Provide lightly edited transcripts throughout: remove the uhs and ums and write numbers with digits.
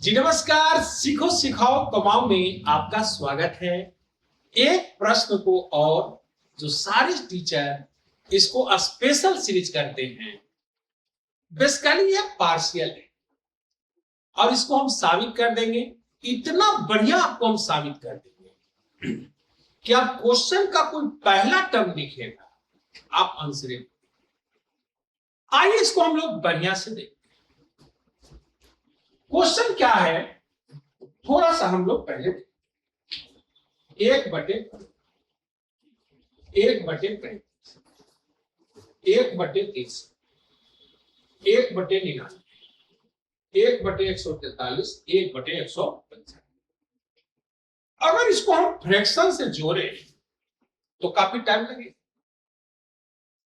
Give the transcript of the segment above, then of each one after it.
जी नमस्कार। सीखो सिखाओ कमाओ में आपका स्वागत है। एक प्रश्न को और जो सारे टीचर इसको स्पेशल सीरीज करते हैं, बेसिकली ये पार्शियल है और इसको हम साबित कर देंगे। इतना बढ़िया आपको हम साबित कर देंगे कि आप क्वेश्चन का कोई पहला टर्म लिखेगा, आप आंसर। आइए इसको हम लोग बढ़िया से देखते हैं। क्वेश्चन क्या है, थोड़ा सा हम लोग पहले एक बटे 35, 1/30, 1/99, 1/143, 1/155। अगर इसको हम फ्रैक्शन से जोड़े तो काफी टाइम लगेगा,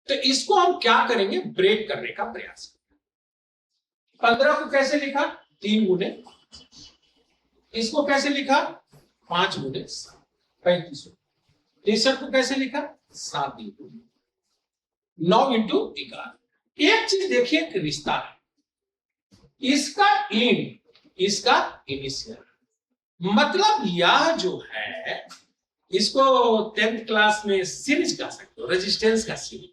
तो इसको हम क्या करेंगे, ब्रेक करने का प्रयास करेंगे। 15 को कैसे लिखा, 3 गुने, इसको कैसे लिखा 5 गुने 35, 63 को कैसे लिखा 7 इंटू 9 इंटू 11। एक चीज देखिए, एक रिश्ता है, इसका इन, इसका इनिशियल, मतलब यह जो है इसको 10th क्लास में सीरीज कह सकते हो, रेजिस्टेंस का सीरीज,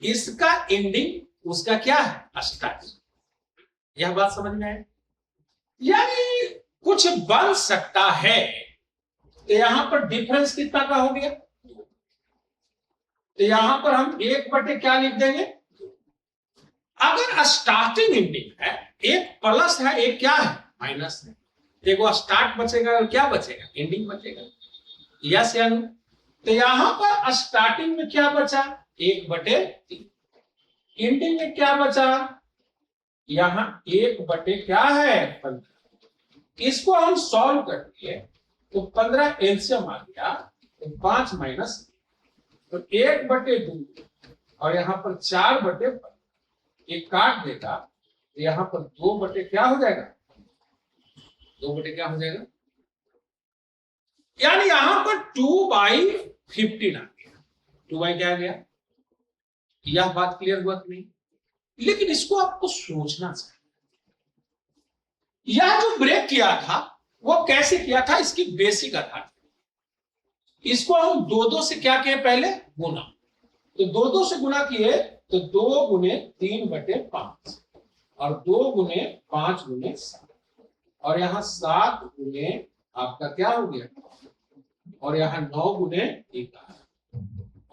इसका एंडिंग उसका क्या है, स्टार्ट। यह बात समझ में है, यानी कुछ बन सकता है। तो यहां पर डिफरेंस कितना का हो गया, तो यहां पर हम 1 बटे क्या लिख देंगे। अगर स्टार्टिंग एंडिंग है, एक प्लस है एक क्या है, माइनस है, देखो स्टार्ट बचेगा और क्या बचेगा, एंडिंग बचेगा। यस या नो। तो यहां पर स्टार्टिंग में क्या बचा, 1/3, एंडिंग में क्या बचा, यहां 1 बटे क्या है 15। इसको हम सॉल्व कर दिए तो 15 एलसीएम आ गया, तो 5 माइनस, तो 1/2 और यहां पर 4/15, एक काट देगा, तो यहां पर 2 बटे क्या हो जाएगा, 2 बटे क्या हो जाएगा, यानी यहां पर 2/15 आ गया। 2 क्या आ गया, यह बात क्लियर हुआ कि नहीं। लेकिन इसको आपको सोचना चाहिए, यह जो ब्रेक किया था वो कैसे किया था, इसकी बेसिक आधार। इसको हम 2 से क्या किए, पहले गुना, तो 2 से गुना किए तो 2 गुने 3/5 और 2 गुने 5 गुने 7, और यहां 7 गुने आपका क्या हो गया, और यहां 9 गुने 11,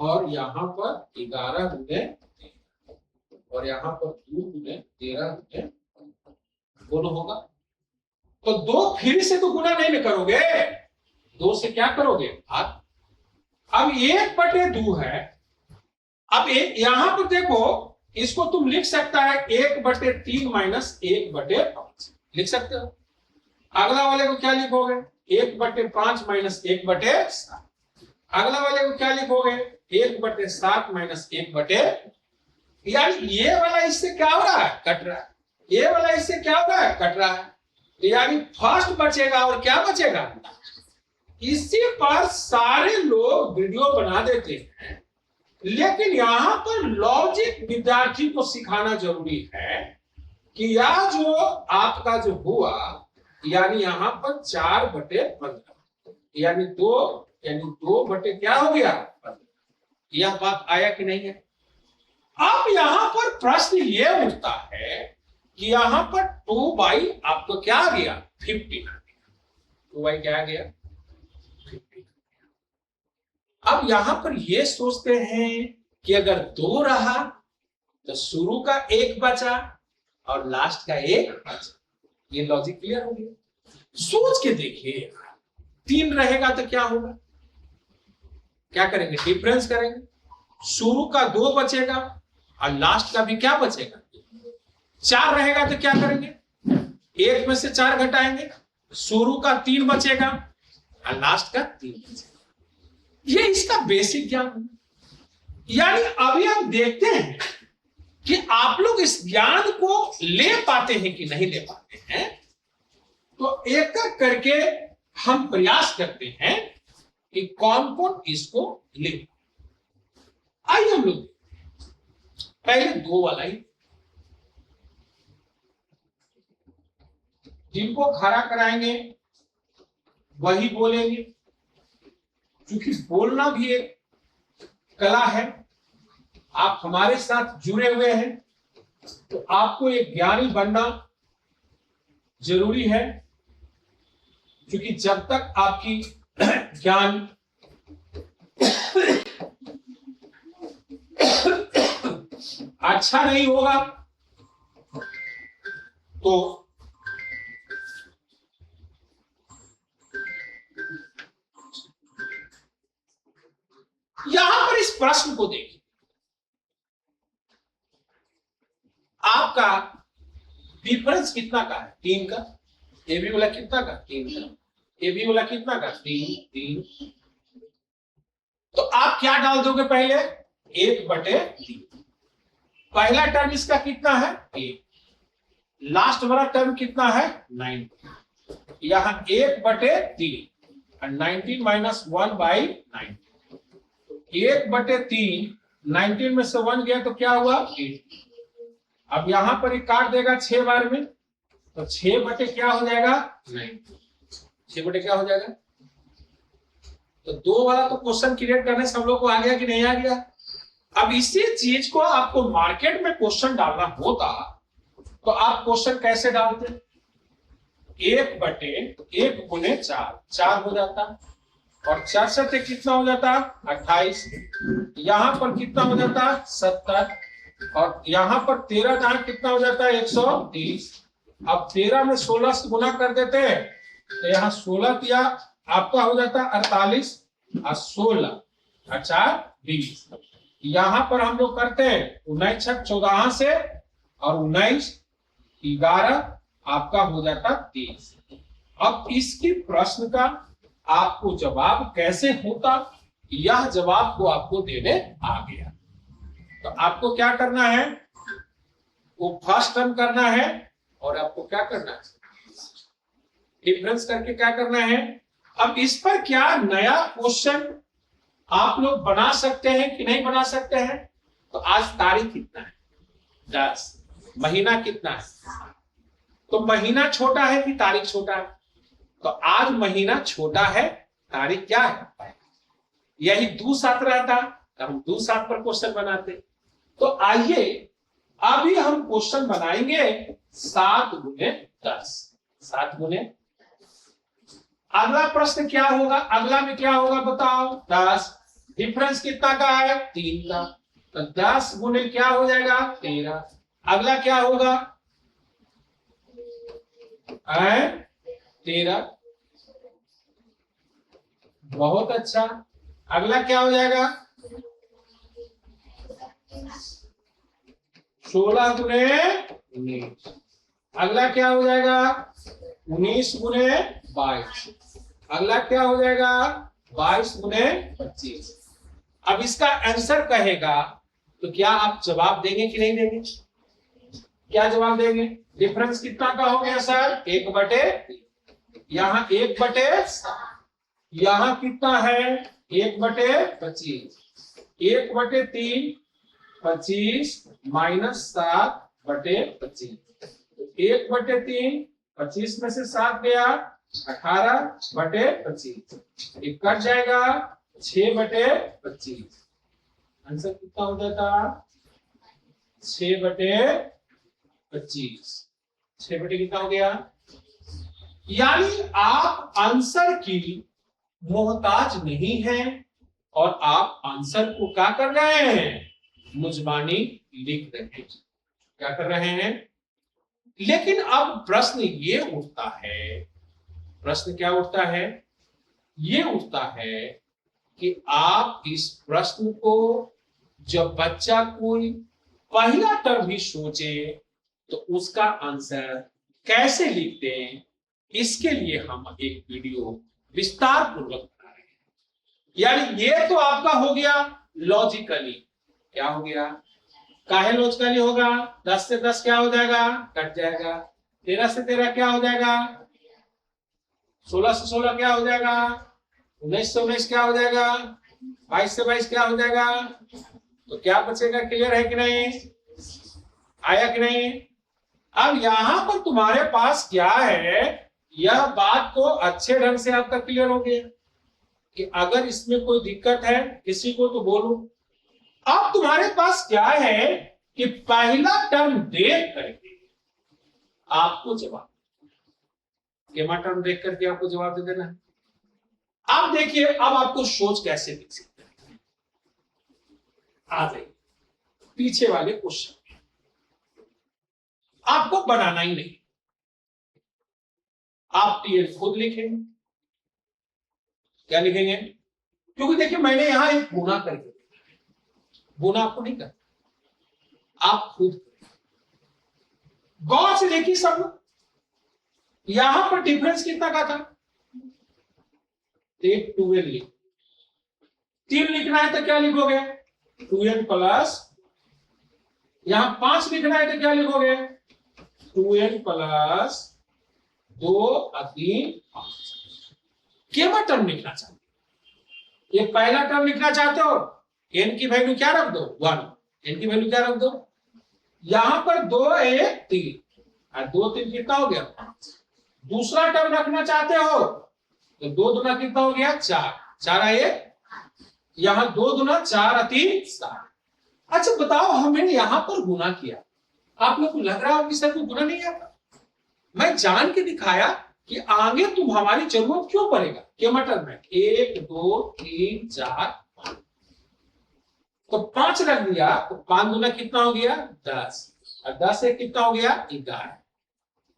और यहां पर 11 गुने 13, और यहां पर 2 गुने 13 गुने दोनों होगा। तो 2 फिर से तो गुना नहीं करोगे, 2 से क्या करोगे, भाग। अब 1/2 है, अब यहां पर देखो, इसको तुम लिख सकता है 1/3 माइनस 1/5 लिख सकते हो। अगला वाले को क्या लिखोगे, 1/5 माइनस 1/7। अगला वाले को क्या लिखोगे, 1/7 माइनस 1/, यानी ये वाला इससे क्या हो रहा है, कट रहा है, ये वाला इससे क्या हो रहा है, कट रहा है, यानी फर्स्ट बचेगा और क्या बचेगा। इसी पर सारे लोग वीडियो बना देते हैं, लेकिन यहां पर लॉजिक विद्यार्थी को सिखाना जरूरी है कि यह जो आपका जो हुआ, यानी यहां पर 4/15, यानी 2 बटे क्या हो गया 15। यह बात आया कि नहीं है। अब यहां पर प्रश्न यह उठता है कि यहां पर 2 आपको क्या आ गया, 15 आ गया। 2 क्या आ गया, 15। अब यहां पर यह सोचते हैं कि अगर 2 रहा तो शुरू का 1 बचा और लास्ट का 1 बचा। ये लॉजिक क्लियर हो गया। सोच के देखिए, 3 रहेगा तो क्या होगा, क्या करेंगे, डिफरेंस करेंगे। शुरू का 2 बचेगा और लास्ट का भी क्या बचेगा, 4 रहेगा तो क्या करेंगे, 1 में से 4 घटाएंगे, शुरू का 3 बचेगा और लास्ट का 3 बचेगा। ये इसका बेसिक ज्ञान है। यानी अभी हम देखते हैं कि आप लोग इस ज्ञान को ले पाते हैं कि नहीं ले पाते हैं, तो एक एक करके हम प्रयास करते हैं कि कौन कौन इसको ले। आइए हम लोग पहले 2 वाला ही, जिनको खड़ा कराएंगे वही बोलेंगे, क्योंकि बोलना भी एक कला है। आप हमारे साथ जुड़े हुए हैं तो आपको एक ज्ञानी बनना जरूरी है, क्योंकि जब तक आपकी ज्ञान अच्छा नहीं होगा तो यहां पर इस प्रश्न को देखिए, आपका डिफरेंस कितना का है? 3 का। ए बी वाला कितना का? 3 का। ए बी वाला कितना का? 3 3। तो आप क्या डाल दोगे पहले? 1/3। पहला टर्म इसका कितना है? 1। लास्ट वाला टर्म कितना है? 9। यहां 1/3 और 19 माइनस 1/9। 1/3, 19 में से 1 गया तो क्या हुआ? 8। अब यहां पर काट देगा 6 बार में, तो 6 क्या हो जाएगा? 9। 6 क्या हो जाएगा? तो 2 वाला तो क्वेश्चन क्रिएट करने से हम लोग को आ गया कि नहीं आ गया? अब इसी चीज को आपको मार्केट में क्वेश्चन डालना होता तो आप क्वेश्चन कैसे डालते? 1/1 गुने 4, 4 हो जाता, और 4 से कितना हो जाता? 28। यहां पर कितना हो जाता? 70, और यहां पर 13 जहां कितना हो जाता है? 130। अब 13 में 16 से गुना कर देते हैं तो यहाँ 16 किया आपका हो जाता 48 और 16 अच्छा 20। यहां पर हम लोग करते हैं 19 छक 14 से, और 19 11 आपका हो जाता 30। अब इसकी प्रश्न का आपको जवाब कैसे होता, यह जवाब को आपको देने आ गया। तो आपको क्या करना है? वो फर्स्ट टर्म करना है, और आपको क्या करना है? डिफरेंस करके क्या करना है? अब इस पर क्या नया क्वेश्चन आप लोग बना सकते हैं कि नहीं बना सकते हैं? तो आज तारीख कितना है? 10। महीना कितना है? तो महीना छोटा है कि तारीख छोटा है? तो आज महीना छोटा है, तारीख क्या है? यही 2/7 रहता तो हम 2/7 पर क्वेश्चन बनाते। तो आइए अभी हम क्वेश्चन बनाएंगे 7 गुने 10। 7 गुने, अगला प्रश्न क्या होगा? अगला में क्या होगा बताओ? 10। डिफरेंस कितना का है? 3 का। तो 10 गुने क्या हो जाएगा? 13। अगला क्या होगा? 13। बहुत अच्छा। अगला क्या हो जाएगा? 16 गुने 19। अगला क्या हो जाएगा? 19 गुने 22। अगला क्या हो जाएगा? 22 गुने 25। अब इसका आंसर कहेगा तो क्या आप जवाब देंगे कि नहीं देंगे? क्या जवाब देंगे? डिफरेंस कितना का हो गया सर? 1/3। यहां 1/7। यहां कितना है? 1/25। 1/3 25 माइनस 7/25। 1/3 25 में से 7 गया 18/25। ये कट जाएगा 6/25। आंसर कितना हो जाता? 6/25। 6 कितना हो गया? यानी आप आंसर की मोहताज नहीं है, और आप आंसर को क्या कर रहे हैं? मुजबानी लिख रहे हैं। क्या कर रहे हैं? लेकिन अब प्रश्न ये उठता है, प्रश्न क्या उठता है? ये उठता है कि आप इस प्रश्न को जब बच्चा कोई पहला टर्म भी सोचे तो उसका आंसर कैसे लिखते हैं, इसके लिए हम एक वीडियो विस्तार पूर्वक बना रहे हैं। यानी ये तो आपका हो गया लॉजिकली। क्या हो गया? काहे लॉजिकली होगा? 10 से 10 क्या हो जाएगा? कट जाएगा। 13 से 13 क्या हो जाएगा? 16 से 16 क्या हो जाएगा? 19 से 19 क्या हो जाएगा? 22 से 22 क्या हो जाएगा? तो क्या बचेगा? क्लियर है कि नहीं? आया कि नहीं? अब यहां पर तुम्हारे पास क्या है, यह बात को अच्छे ढंग से आपका क्लियर हो गया कि अगर इसमें कोई दिक्कत है किसी को तो बोलो। अब तुम्हारे पास क्या है कि पहला टर्म देख करके आपको जवाब, केमा टर्म देख करके आपको जवाब दे देना है। अब देखिए, अब आपको सोच कैसे दिख सकता है, आ जाइए पीछे वाले क्वेश्चन। आपको बनाना ही नहीं, आप टीएल खुद लिखेंगे। क्या लिखेंगे? क्योंकि देखिए मैंने यहां एक गुना करके, गुना आपको नहीं करना, आप खुद गौर से देखिए सब लोग। यहां पर डिफरेंस कितना का था? 12 लिख, 3 लिखना है तो क्या लिखोगे? 2n प्लस, यहां 5 लिखना है तो क्या लिखोगे? 2n प्लस 2 और 3 5। केवल टर्म लिखना चाहते, ये पहला टर्म लिखना चाहते हो, n की वैल्यू क्या रख दो? 1। n की वैल्यू क्या रख दो? यहां पर 2 1 3 और 2 3 कितना हो गया? 5। दूसरा टर्म रखना चाहते हो तो 2 दूना कितना हो गया? 4। 4 आए, यहां 2 दूना 4 और 3 7। अच्छा बताओ, हमने यहां पर गुना किया, आप लोग को लग रहा हो कि सर को गुना नहीं आता? मैं जान के दिखाया कि आगे तुम हमारी जरूरत क्यों पड़ेगा। केमा टर्म है 1 2 3 4 5, तो 5 रख दिया तो 5 दूना कितना हो गया? 10, और 10 से कितना हो गया? 11,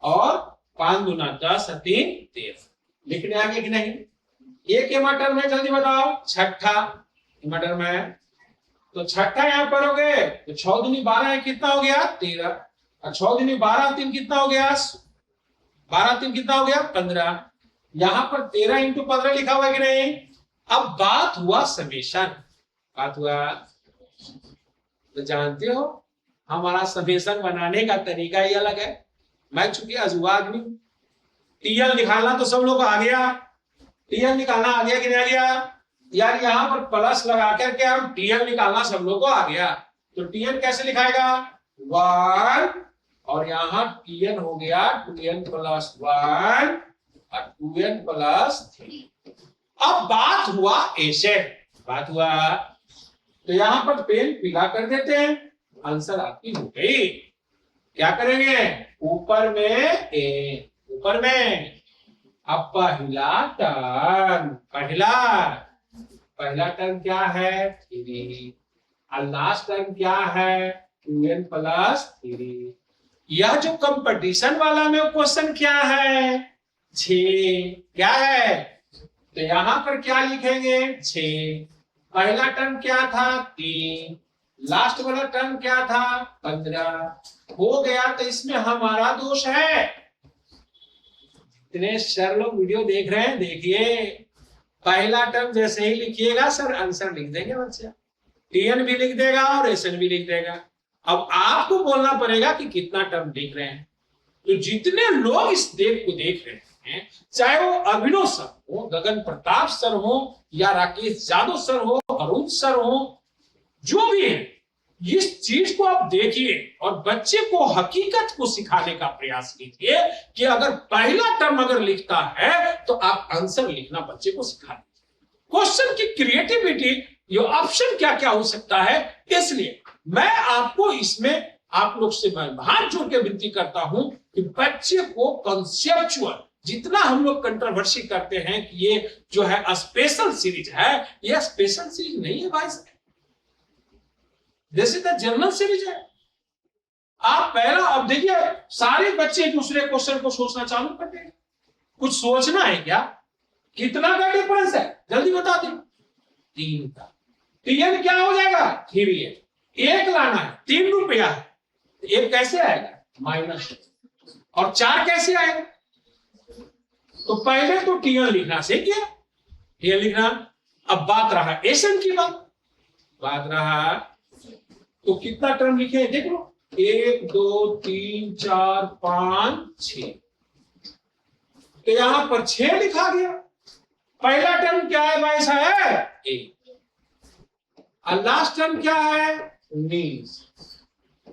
और 5 दूना 10 और 3 13। लिखने आगे कि नहीं? ये केमा टर्म है, जल्दी बताओ। छठा केमा टर्म है, तो छठा यहां पर हो गए तो 6 दूनी 12 है, कितना हो गया? 13, और 6 दूनी 12 3 कितना हो गया? 12 3 कितना हो गया? 15। यहां पर 13 इंटू 15 लिखा हुआ है कि नहीं? अब बात हुआ समेशन, बात हुआ, तो जानते हो हमारा समेशन बनाने का तरीका ही अलग है। मैं चूंकि अजुआ आदमी, टीएल निकालना तो सब लोग आ गया, टीएल निकालना आ गया कि नहीं आ गया यार? यहां पर प्लस लगा करके हम टीएल निकालना सब लोग को आ गया। तो टीएल कैसे लिखाएगा? 1, और यहां टीएन हो गया 2n प्लस 1 और 2n प्लस 3। अब बात हुआ ऐसे, बात हुआ, तो यहां पर पेन पीला कर देते हैं, आंसर आपकी हो गई। क्या करेंगे? ऊपर में ए, ऊपर में अब पहला टर्म, पहला टर्म क्या है? 3, और लास्ट टर्म क्या है? 2n plus 3। यह जो कंपटीशन वाला में क्वेश्चन क्या है? 6। क्या है? तो यहां पर क्या लिखेंगे? 6। पहला टर्म क्या था? 3, लास्ट वाला टर्म क्या था? 15। हो गया, तो इसमें हमारा दोष है। इतने सर लोग वीडियो देख रहे हैं, देखिए पहला टर्म जैसे ही लिखिएगा सर आंसर लिख देंगे बच्चा, टीएन भी लिख देगा और एसएन भी लिख देगा। अब आपको बोलना पड़ेगा कि कितना टर्म लिख रहे हैं। तो जितने लोग इस देख को देख रहे हैं, चाहे वो अभिनव सर हो, गगन प्रताप सर हो, या राकेश यादव सर हो, अरुण सर हो, जो भी है, इस चीज को आप देखिए और बच्चे को हकीकत को सिखाने का प्रयास कीजिए कि अगर पहला टर्म अगर लिखता है तो आप आंसर लिखना बच्चे को सिखा दीजिए। क्वेश्चन की क्रिएटिविटी, ये ऑप्शन क्या क्या हो सकता है, इसलिए मैं आपको इसमें आप लोग से मैं हाथ जोड़ के विनती करता हूं कि बच्चे को कंसेप्चुअल, जितना हम लोग कंट्रोवर्सी करते हैं कि ये जो है स्पेशल सीरीज है, यह स्पेशल सीरीज नहीं है भाई साहब, जैसे तो जनरल सीरीज है। आप पहला, अब देखिए सारे बच्चे दूसरे क्वेश्चन को सोचना चालू कर देंगे। कुछ सोचना है क्या? कितना का डिफरेंस है जल्दी बता दें? 3 का। टीएन क्या हो जाएगा? 3 है। 1 लाना है, 3 रुपया है, 1 कैसे आएगा? माइनस, और 4 कैसे आएगा? तो पहले तो टीएन लिखना सीख गया, टीएन लिखना। अब बात रहा एसएन की, बात रहा तो कितना टर्म लिखे हैं देख लो, 1 2 3 4 5 6, तो यहां पर 6 लिखा गया। पहला टर्म क्या है भाई साहब? 1, और लास्ट टर्म क्या है? 19।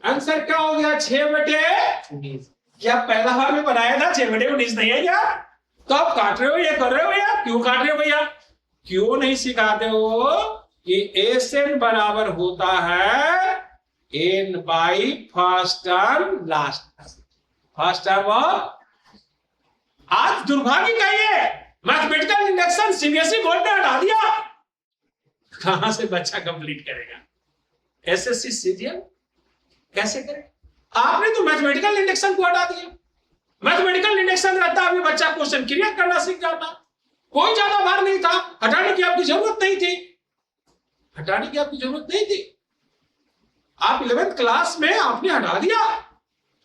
आंसर क्या हो गया 6/19। क्या पहला बार में बनाया था 6/19 नहीं है क्या? तो आप काट रहे हो ये कर रहे हो भैया, क्यों काट रहे हो भैया? क्यों नहीं सिखाते हो कि एसएन बराबर होता है N by first term last term, first term और। आज दुर्भाग्य का ये मैथमेटिकल इंडक्शन सीबीएसई बोर्ड ने हटा दिया, कहां से बच्चा कंप्लीट करेगा? एसएससी सीजीएल कैसे करे? आपने तो मैथमेटिकल इंडक्शन को हटा दिया। मैथमेटिकल इंडक्शन रहता अभी बच्चा क्वेश्चन क्रिएट करना सीख जाता, कोई ज्यादा भार नहीं था, हटाने की आपकी जरूरत नहीं थी, हटाने की आपकी जरूरत नहीं थी। आप 11th क्लास में आपने हटा दिया।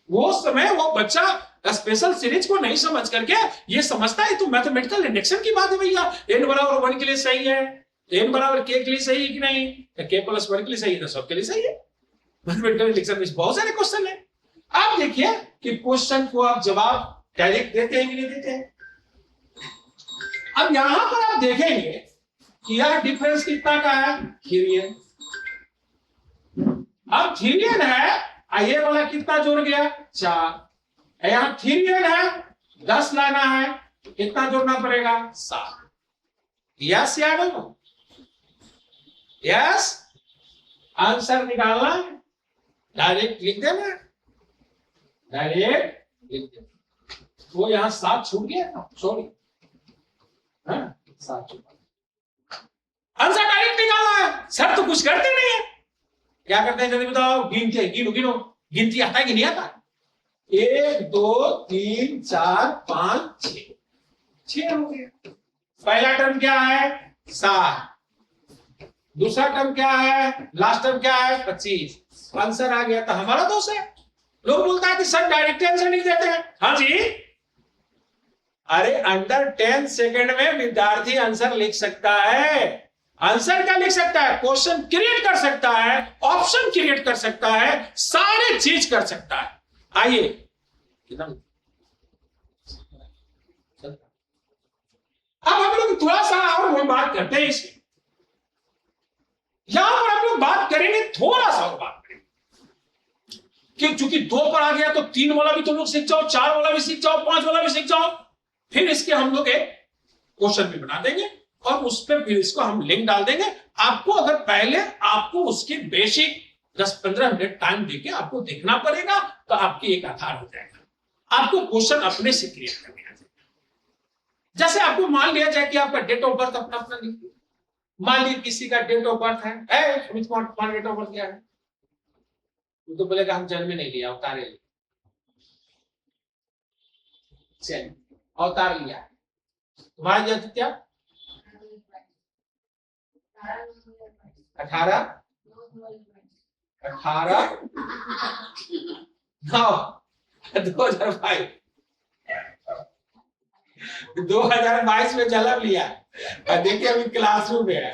वो समय वो बच्चा स्पेशल सीरीज को नहीं समझ करके ये समझता है तो मैथमेटिकल इंडक्शन की बात है भैया, n बराबर 1 के लिए सही है, n बराबर k के लिए सही है कि नहीं, k + 1 के लिए सही है तो सबके लिए सही है। मैथमेटिकल इंडक्शन में बहुत सारे क्वेश्चन है। आप देखिए कि क्वेश्चन को आप जवाब डायरेक्ट देते हैं कि नहीं देते हैं। अब यहां पर आप देखेंगे कि यह डिफरेंस कितना का है, 3n। अब 3n है, ये वाला कितना जोड़ गया, 4। यहां 3n है, 10 लाना है, कितना जोड़ना पड़ेगा, 7। यस या नो? यस, आंसर निकालना है, डायरेक्ट लिख देना, डायरेक्ट लिख देना। वो यहां 7 छूट गया, सॉरी, 7 छूट। आंसर डायरेक्ट निकालना है, सर तो कुछ करते नहीं है। क्या करते हैं जल्दी बताओ, गिनते हैं, गिनो गिनो, गिनती आता है कि नहीं आता? 1 2 3 4 5 6, 6 हो गया। पहला टर्म क्या है, 7। दूसरा टर्म क्या है, लास्ट टर्म क्या है, 25। आंसर आ गया। तो हमारा दोष है। लोग बोलता है कि सर डायरेक्ट आंसर नहीं देते हैं। हाँ जी, अरे अंडर 10 सेकंड में विद्यार्थी आंसर लिख सकता है। आंसर क्या लिख सकता है, क्वेश्चन क्रिएट कर सकता है, ऑप्शन क्रिएट कर सकता है, सारे चीज कर सकता है। आइए एकदम अब हम लोग थोड़ा सा और बात करते हैं इसमें। यहां पर हम लोग बात करेंगे, थोड़ा सा और बात करेंगे कि चूंकि 2 पर आ गया तो 3 वाला भी तुम लोग सीख जाओ, 4 वाला भी सीख जाओ, 5 वाला भी सीख जाओ। फिर इसके हम लोग एक क्वेश्चन भी बना देंगे और उस पर फिर इसको हम लिंक डाल देंगे। आपको अगर पहले आपको उसकी बेसिक 10-15 मिनट टाइम देके आपको देखना पड़ेगा तो आपकी एक आधार हो जाएगा। आपको क्वेश्चन अपने से क्रिएट करने आ जाएगा। जैसे आपको मान लिया जाए कि आपका डेट ऑफ बर्थ अपना अपना लिखिए। मान लीजिए किसी का डेट ऑफ बर्थ है, तुम्हारा डेट ऑफ बर्थ क्या है? तो बोलेगा हम जन्म में नहीं लिया, अवतार लिया। चलिए अवतार लिया। तुम्हारा जन्म क्या? 18 2022 में जन्म लिया और देखिए अभी क्लासरूम में है।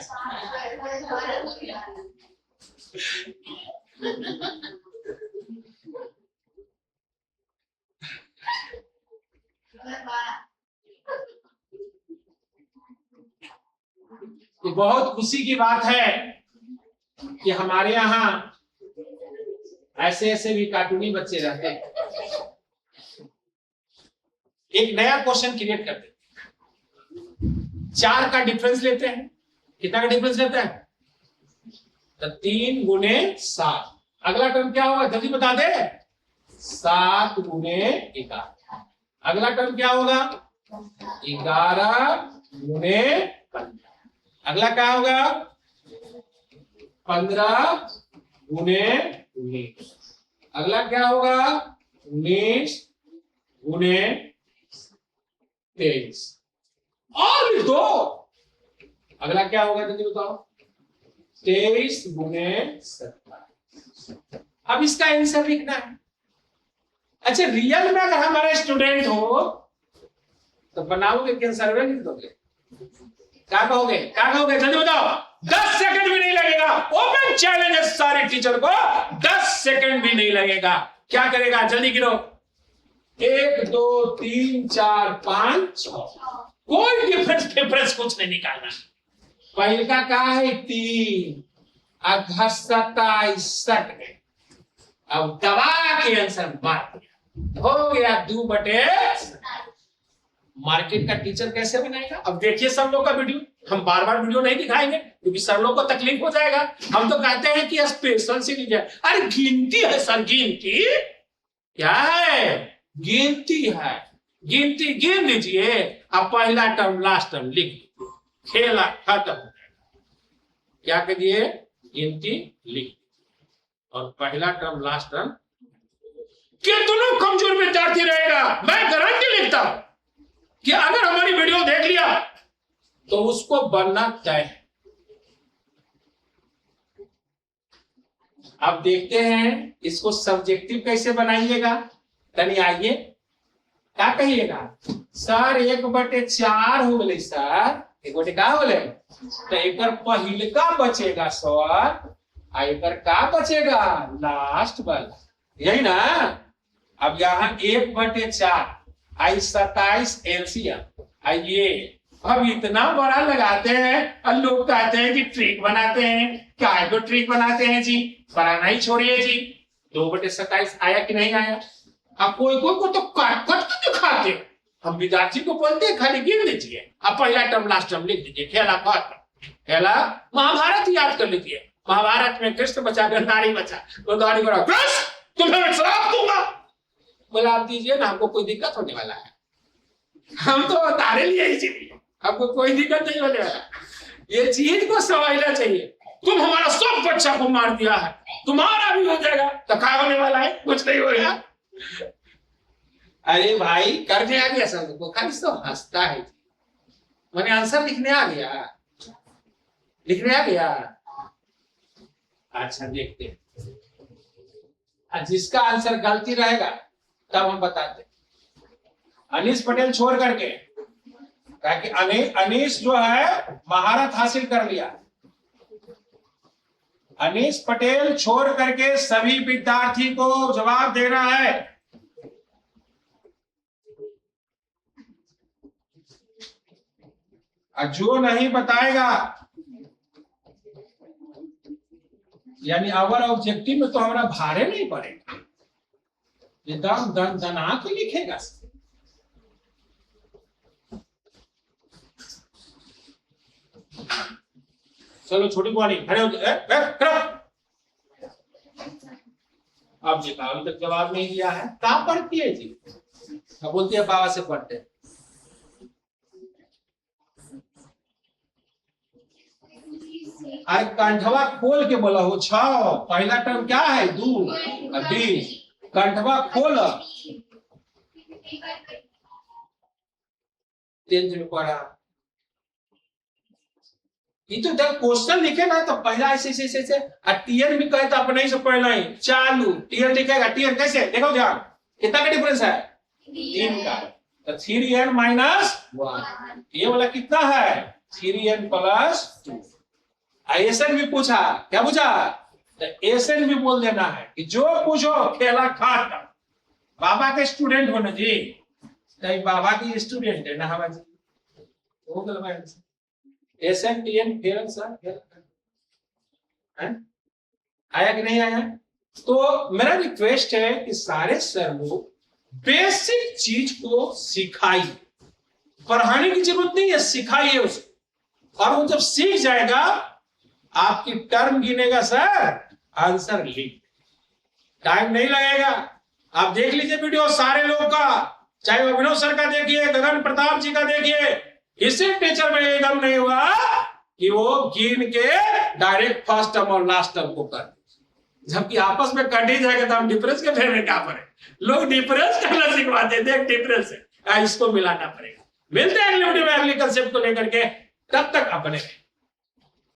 ये बहुत खुशी की बात है कि हमारे यहाँ ऐसे ऐसे भी कार्टूनी बच्चे रहते हैं। एक नया क्वेश्चन क्रिएट करते हैं, 4 का डिफरेंस लेते हैं। कितना का डिफरेंस लेते हैं? तो 3 गुने 7। अगला टर्म क्या होगा जल्दी बता दे? 7 गुने 11। अगला टर्म क्या होगा? 11 गुने 15। अगला क्या होगा? 15 गुने 19। अगला क्या होगा? 19 गुने 23। और भी 2। अगला क्या होगा जल्दी बताओ? 23 गुने 17। अब इसका आंसर लिखना है। अच्छा, रियल में अगर हमारे स्टूडेंट हो तो बनाओगे कि सर्वे लिख दोगे? क्या कहोगे? क्या कहोगे जल्दी बताओ? 10 सेकंड भी नहीं लगेगा। ओपन चैलेंज है सारे टीचर को, 10 सेकंड भी नहीं लगेगा। क्या करेगा जल्दी गिनो? 1 2 3 4 5 6। कोई डिफरेंस कुछ नहीं निकालना। पहला का है 3 27 सट गए। अब दबा के आंसर मार दिया, हो गया 2/27। मार्केट का टीचर कैसे बनाएगा? अब देखिए सब लोग का वीडियो, हम बार बार वीडियो नहीं दिखाएंगे क्योंकि सर लोग को तकलीफ हो जाएगा। हम तो कहते हैं कि स्पेशल सीरीज है। अरे गिनती है सर, गिनती क्या है? गिनती है, गिनती गिन लीजिए। अब पहला टर्म लास्ट टर्म लिख लीजिए, खेला खत्म हो जाएगा। क्या करिए? गिनती लिख और पहला टर्म लास्ट टर्म। कितना कमजोर विद्यार्थी रहेगा, मैं गारंटी लिखता हूं कि अगर हमारी वीडियो देख लिया तो उसको बनना तय है। अब देखते हैं इसको सब्जेक्टिव कैसे बनाइएगा। तनी आइए, क्या कहिएगा? सर 1/4 हो गए सर, 1 का हो गए तो एक पहिलका बचेगा सर, एक का बचेगा लास्ट वाला, यही ना। अब यहाँ 1/4 आई 27 एलसीएम आइए। अब इतना बड़ा लगाते हैं और लोग कहते हैं कि ट्रिक बनाते हैं। क्या को ट्रिक बनाते हैं जी? बनाना ही छोड़िए जी। 2/27 आया कि नहीं आया? अब कोई कोई को तो काट काट के दिखाते हैं। हम विद्यार्थी को बोलते हैं खाली गिन लीजिए, अब पहला टर्म लास्ट टर्म लिख दीजिए, खेला खत्म। खेला महाभारत याद कर लीजिए। महाभारत में कृष्ण बचा नारी बचा, तो नारी बोला कृष्ण तुम्हें श्राप दूंगा। बोला आप दीजिए ना, हमको कोई दिक्कत होने वाला है, हम तो तारे लिए इसीलिए, आपको कोई दिक्कत नहीं होने वाला। ये चीज को समझना चाहिए। तुम हमारा सब बच्चा को मार दिया है, तुम्हारा भी हो जाएगा, तो क्या होने वाला है? कुछ नहीं होगा। अरे भाई करने आ गया सब को, खाली तो हंसता है। मैंने आंसर लिखने आ गया, लिखने आ गया। अच्छा देखते हैं, जिसका आंसर गलती रहेगा तब हम बताते। अनीश पटेल छोड़ करके, कि अनीश जो है महारत हासिल कर लिया। अनीश पटेल छोड़ करके सभी विद्यार्थी को जवाब देना है। जो नहीं बताएगा, यानी अवर ऑब्जेक्टिव में तो हमारा भारे नहीं पड़ेगा, एकदम दन दना के लिखेगा। चलो छोटी बुआरी खड़े हो जाओ। अब जी अभी तक जवाब नहीं दिया है, कहाँ पढ़ती है जी? अब बोलती है बाबा से पढ़ते हैं। अरे कंठवा खोल के बोला हो। 6 पहला टर्म क्या है? 2 और 20। कंठवा खोल 10 में पढ़ा। ये तो जब क्वेश्चन लिखे ना तो पहला ऐसे टीएन भी कहे तो अपने ही से पहला ही चालू टीएन लिखेगा। टीएन कैसे देखो ध्यान, कितना का डिफरेंस है? 3 का। तो 3n - 1, ये वाला कितना है? 3n + 2। एसएन भी पूछा, क्या पूछा? तो एसएन भी बोल देना है कि जो पूछो खेला खत्म। बाबा के स्टूडेंट हो ना जी, नहीं बाबा की स्टूडेंट है ना हमारा जी, हो गया एसएन टीएन फेल सर, आया कि नहीं आया? तो मेरा रिक्वेस्ट है कि सारे सर लोग बेसिक चीज को सिखाइए, पढ़ाने की जरूरत नहीं है, सिखाइए उसे। और वो जब सीख जाएगा आपकी टर्म गिनेगा सर, आंसर लिख, टाइम नहीं लगेगा। आप देख लीजिए वीडियो सारे लोग का, चाहे अभिनव सर का देखिए, गगन प्रताप जी का देखिए, किसी टीचर में एकदम नहीं हुआ कि वो गिन के डायरेक्ट फर्स्ट टर्म और लास्ट टर्म को कर, जबकि आपस में कट ही जाएगा तो हम डिफरेंस के फेर में क्या करें? लोग डिफरेंस करना सिखवाते हैं, देख डिफरेंस है, इसको मिलाना पड़ेगा। मिलते हैं अगले वीडियो में अगले कंसेप्ट को लेकर के, तब तक अपने